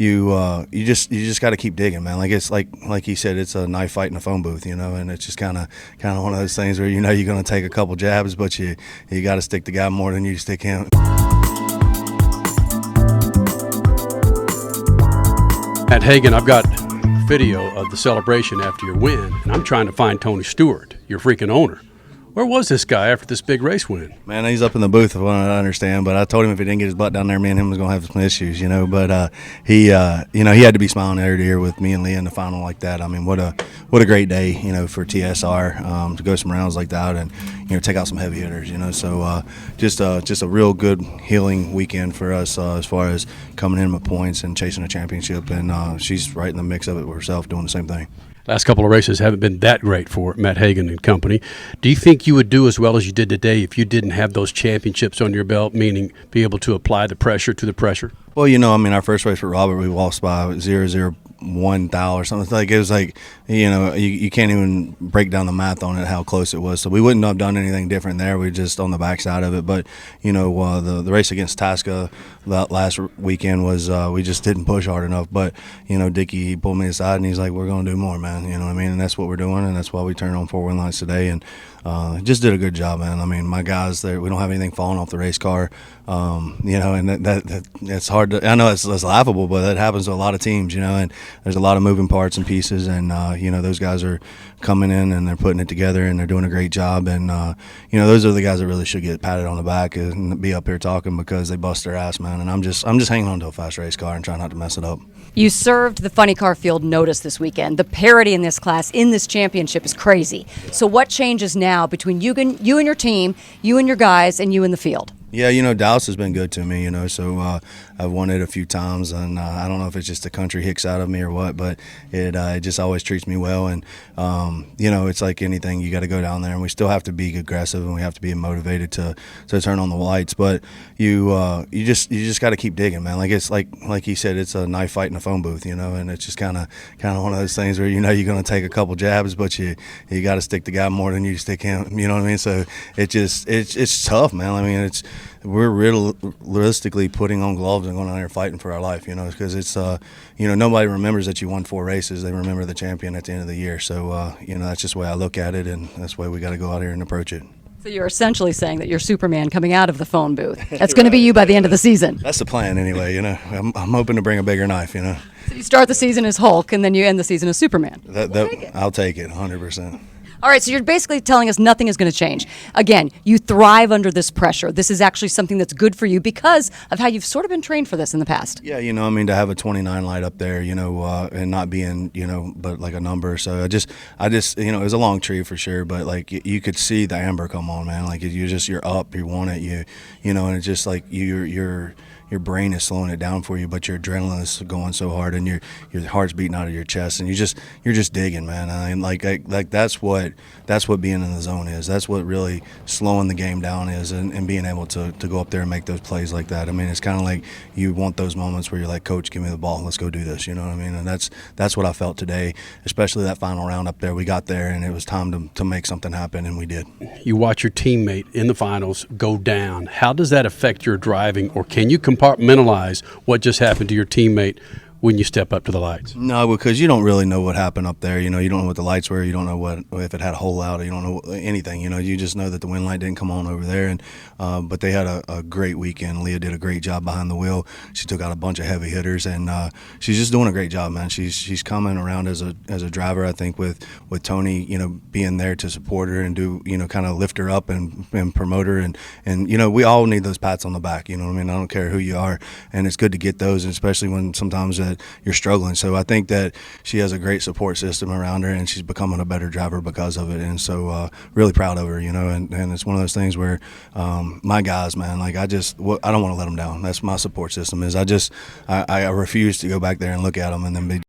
you just got to keep digging, man. Like it's like he said, it's a knife fight in a phone booth, and it's just kind of one of those things where you're going to take a couple jabs, but you got to stick the guy more than you stick him. At Hagan, I've got video of the celebration after your win, and I'm trying to find Tony Stewart, your freaking owner. Where was this guy after this big race win? Man, he's up in the booth, from what I understand. But I told him if he didn't get his butt down there, me and him was gonna have some issues, But he had to be smiling ear to ear with me and Leah in the final like that. I mean, what a great day, for TSR to go some rounds like that and take out some heavy hitters, So just a real good healing weekend for us as far as coming in with points and chasing a championship. And she's right in the mix of it with herself, doing the same thing. Last couple of races haven't been that great for Matt Hagan and company. Do you think you would do as well as you did today if you didn't have those championships on your belt, meaning be able to apply the pressure to the pressure? Well, our first race with Robert, we lost by 0.001 thou or something. It was like, you can't even break down the math on it, how close it was. So we wouldn't have done anything different there. We just on the backside of it. But, the race against Tasca that last weekend was we just didn't push hard enough. But, Dickie, he pulled me aside and he's like, we're going to do more, man. You know what I mean? And that's what we're doing, and that's why we turned on 4 win lines today. And just did a good job, man. I mean, my guys there, we don't have anything falling off the race car. And that's hard to, I know it's laughable, but that happens to a lot of teams, and there's a lot of moving parts and pieces, and those guys are coming in and they're putting it together and they're doing a great job, and those are the guys that really should get patted on the back and be up here talking because they bust their ass, man. And I'm just hanging on to a fast race car and trying not to mess it up. You served the funny car field notice this weekend. The parity in this class, in this championship, is crazy. So what changes now between you and your team, you and your guys, and you in the field? Yeah, Dallas has been good to me, so I've won it a few times, and I don't know if it's just the country hicks out of me or what, but it just always treats me well, and it's like anything, you got to go down there, and we still have to be aggressive, and we have to be motivated to turn on the lights, but you just got to keep digging, man. Like it's like he said, it's a knife fight in a phone booth, and it's just kind of one of those things where you're going to take a couple jabs, but you got to stick the guy more than you stick him, you know what I mean? So it's tough, man. I mean, we're realistically putting on gloves and going out there fighting for our life, because it's, nobody remembers that you won 4 races. They remember the champion at the end of the year. So, that's just the way I look at it, and that's the way we got to go out here and approach it. So you're essentially saying that you're Superman coming out of the phone booth. That's going to be you by the end of the season. That's the plan anyway, I'm hoping to bring a bigger knife, So you start the season as Hulk, and then you end the season as Superman. I'll take it 100%. All right, so you're basically telling us nothing is going to change. Again, you thrive under this pressure. This is actually something that's good for you because of how you've sort of been trained for this in the past. Yeah, to have a 29 light up there, and not being, but like a number. So I just, it was a long tree for sure, but like you could see the amber come on, man. Like you're up, you want it, and it's just like your brain is slowing it down for you, but your adrenaline is going so hard, and your heart's beating out of your chest, and you're just digging, man. I mean, like that's what being in the zone is. That's what really slowing the game down is, and being able to go up there and make those plays like that. I mean, it's kind of like you want those moments where you're like, Coach, give me the ball, let's go do this. You know what I mean? And that's what I felt today, especially that final round up there. We got there, and it was time to make something happen, and we did. You watch your teammate in the finals go down. How does that affect your driving, or can you compartmentalize what just happened to your teammate when you step up to the lights? No, because you don't really know what happened up there. You don't know what the lights were. You don't know if it had a hole out. You don't know anything. You just know that the wind light didn't come on over there. And but they had a great weekend. Leah did a great job behind the wheel. She took out a bunch of heavy hitters, and she's just doing a great job, man. She's coming around as a driver. I think with Tony, being there to support her and do kind of lift her up and promote her, and we all need those pats on the back. You know what I mean? I don't care who you are, and it's good to get those, especially when sometimes that you're struggling. So I think that she has a great support system around her, and she's becoming a better driver because of it. And so really proud of her, and it's one of those things where my guys, man, like I don't want to let them down. That's my support system. I refuse to go back there and look at them and then be